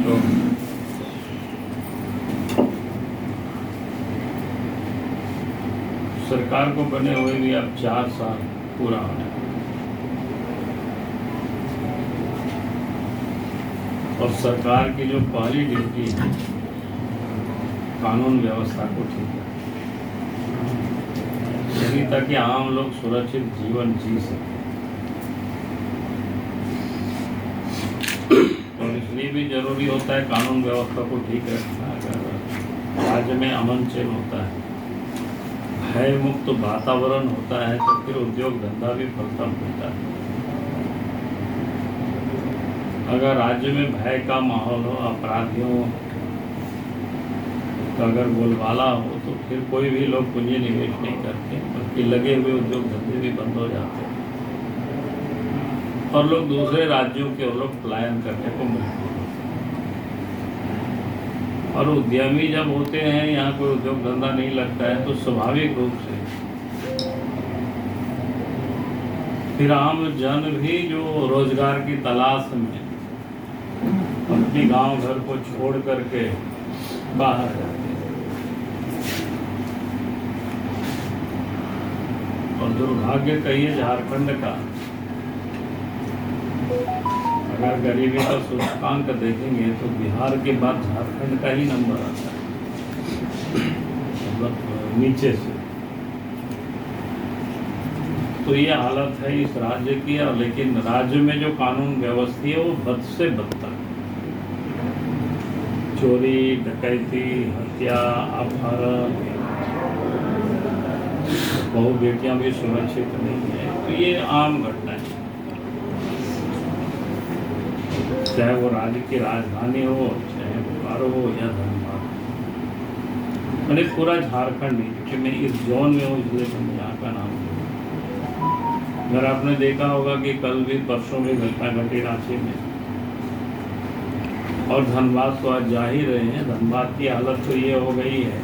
तो सरकार को बने हुए भी अब 4 साल पूरा होने, और सरकार की जो पहली ड्यूटी है कानून व्यवस्था को ठीक है, यही ताकि आम लोग सुरक्षित जीवन जी सकें। और इसलिए भी जरूरी होता है कानून व्यवस्था को ठीक रखना। अगर राज्य में अमन चैन होता है, भय मुक्त वातावरण होता है, तो फिर उद्योग धंधा भी फलता फूलता है। अगर राज्य में भय का माहौल हो, अपराधियों का अगर बोलबाला हो, तो फिर कोई भी लोग पूंजी निवेश नहीं करते, बल्कि लगे हुए उद्योग धंधे भी बंद हो जाते हैं और लोग दूसरे राज्यों के लोग पलायन करने को मजबूर होते हैं। और उद्यमी जब होते हैं, यहाँ कोई उद्योग धंधा नहीं लगता है, तो स्वाभाविक रूप से फिर आम जन भी जो रोजगार की तलाश में अपने गांव घर को छोड़ करके बाहर जाते हैं। और दुर्भाग्य कहिए झारखंड का, अगर गरीबी का सूचकांक देखेंगे तो बिहार के बाद झारखंड का ही नंबर आता है, मतलब नीचे से। तो ये हालत है इस राज्य की। और लेकिन राज्य में जो कानून व्यवस्था है वो बद से बदतर है। चोरी, डकैती, हत्या, अपहरण, बहु बेटियां भी सुरक्षित नहीं है। तो ये आम घटना है, चाहे वो राज्य की राजधानी हो, चाहे बोकारो हो या धनबाद, मैंने पूरा झारखंड ही, क्योंकि मैं इस जोन में हूँ इसलिए मैंने यहाँ का नाम लिया। अगर आपने देखा होगा कि कल भी परसों भी घटना घटी रांची में, और धनबाद तो आज जा ही रहे हैं। धनबाद की हालत तो ये हो गई है,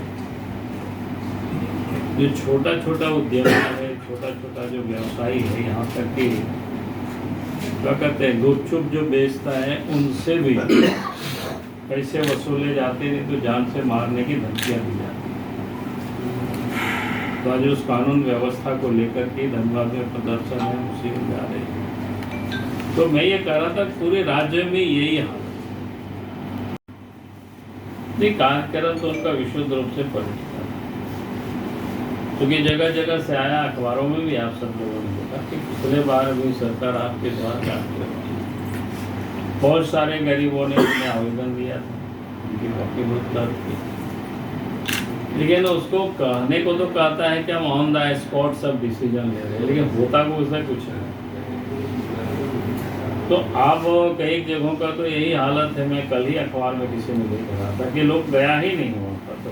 जो छोटा छोटा उद्यम है, छोटा छोटा जो व्यवसायी है, यहाँ तक कि क्या कहते हैं गुपचुप जो बेचता है, उनसे भी पैसे वसूले जाते, नहीं तो जान से मारने की धमकियाँ दी जाती। तो आज उस कानून व्यवस्था को लेकर के धनबाद में प्रदर्शन है, उसी में जा रहे हैं। तो मैं ये कह रहा था पूरे राज्य में यही हाल नहीं, कार्यक्रम तो उनका विशुद्ध रूप से पॉलिटिकल, क्योंकि जगह जगह से आया, अखबारों में भी आप सब लोगों ने देखा कि पिछले बार भी सरकार आपके द्वारा काम करती, बहुत सारे गरीबों ने इसमें आवेदन दिया था, उनकी वकील की, लेकिन उसको कहने को तो कहता है कि हम ऑन द स्पॉट सब डिसीजन ले रहे हैं, लेकिन होता को उससे कुछ नहीं। तो अब कई जगहों का तो यही हालत है। मैं कल ही अखबार में किसी ने देख रहा था कि लोग गया ही नहीं वहाँ पर, तो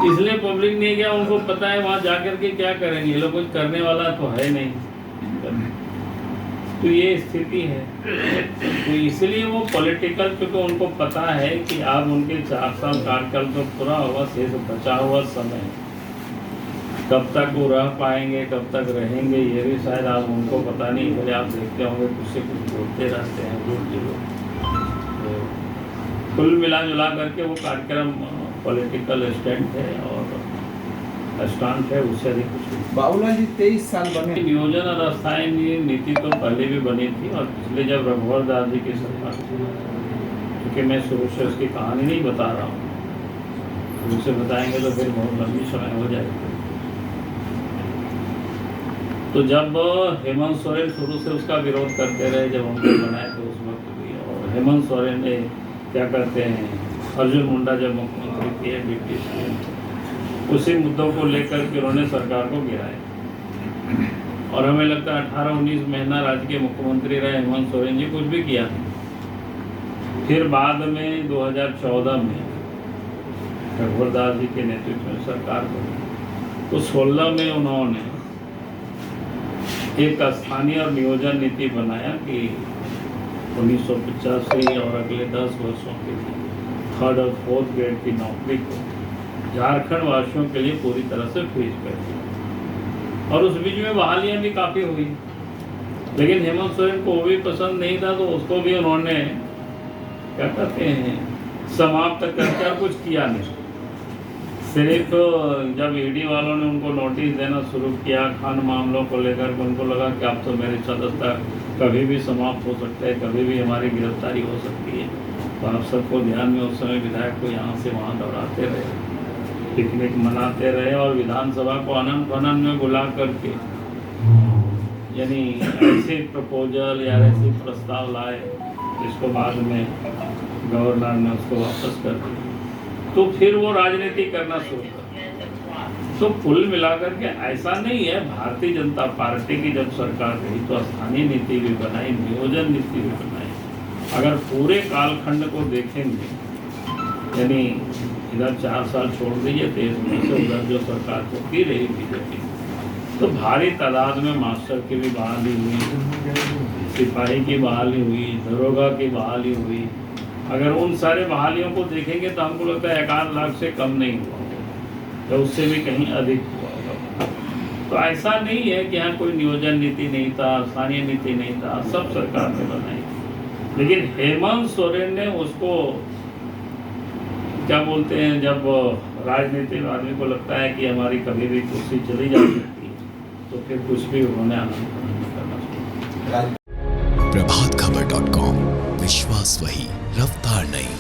इसलिए पब्लिक नहीं गया। उनको पता है वहाँ जाकर के क्या करेंगे, ये लोग कुछ करने वाला तो है नहीं। तो ये स्थिति है। तो इसलिए वो पॉलिटिकल, क्योंकि उनको पता है कि अब उनके 4 साल कार्यकाल तो पूरा हुआ, शेष बचा हुआ समय कब तक वो रह पाएंगे, कब तक रहेंगे, ये भी शायद आप उनको पता नहीं है। आप देखते होंगे कुछ से कुछ बोलते रहते हैं लोग। तो कुल मिला जुला करके वो कार्यक्रम पॉलिटिकल स्टैंड है और स्टांट है, उससे अधिक कुछ। बाबूलाल जी 23 साल बने। नियोजन और अस्थायी नीति तो पहले भी बनी थी, और पिछले जब रघुवर दास जी की सरकार थी, क्योंकि मैं शुरू से उसकी कहानी नहीं बता रहा हूँ, शुरू से बताएंगे तो फिर बहुत लंबी समय हो जाएगी। तो जब हेमंत सोरेन शुरू से उसका विरोध करते रहे, जब उनको बनाए तो उस वक्त भी, और हेमंत सोरेन ने क्या कहते हैं, अर्जुन मुंडा जब मुख्यमंत्री थे डिप्टी सीएम, उसी मुद्दों को लेकर के उन्होंने सरकार को गिराया। और हमें लगता है 18-19 महीना राज्य के मुख्यमंत्री रहे हेमंत सोरेन जी, कुछ भी किया नहीं। फिर बाद में 2014 में रघुवर दास जी के नेतृत्व में सरकार बनी, तो 16 में उन्होंने एक स्थानीय और नियोजन नीति बनाया कि 1985 और अगले 10 वर्षों के लिए 3rd और 4th ग्रेड की नौकरी को झारखंड वासियों के लिए पूरी तरह से फ्रीज कर दिया। और उस बीच में बहालियां भी काफ़ी हुई, लेकिन हेमंत सोरेन को वो भी पसंद नहीं था, तो उसको भी उन्होंने क्या कहते हैं समाप्त करके और कुछ किया नहीं। सिर्फ जब ईडी वालों ने उनको नोटिस देना शुरू किया खान मामलों को लेकर, उनको लगा कि अब तो मेरी सदस्यता कभी भी समाप्त हो सकता है, कभी भी हमारी गिरफ्तारी हो सकती है। तो आप सबको ध्यान में उस समय विधायक को यहाँ से वहाँ दौड़ाते रहे, पिकनिक मनाते रहे और विधानसभा को अनंत फनन में बुला करके यानी ऐसे प्रपोजल या ऐसे प्रस्ताव लाए जिसको बाद में गवर्नर ने उसको वापस कर दिया। तो फिर वो राजनीति करना शुरू कर। तो कुल मिलाकर के ऐसा नहीं है, भारतीय जनता पार्टी की जब सरकार रही तो स्थानीय नीति भी बनाई, नियोजन नीति भी बनाई। अगर पूरे कालखंड को देखेंगे यानी इधर 4 साल छोड़ दीजिए, 23 में से उधर जो सरकार चलती रही बीजेपी, तो भारी तादाद में मास्टर की भी बहाली हुई, सिपाही की बहाली हुई, दरोगा की बहाली हुई। अगर उन सारे बहालियों को देखेंगे तो हमको लगता है 1-8 लाख से कम नहीं हुआ होगा या उससे भी कहीं अधिक हुआ होगा। तो ऐसा नहीं है कि यहाँ कोई नियोजन नीति नहीं था, स्थानीय नीति नहीं था, सब सरकार ने बनाई। लेकिन हेमंत सोरेन ने उसको क्या बोलते हैं, जब राजनीति में आदमी को लगता है कि हमारी कभी भी कुर्सी चली जा सकती है तो फिर कुछ भी उन्होंने आनंद करना शुरू। प्रभातखबर.com, विश्वास वही, रफ्तार नहीं।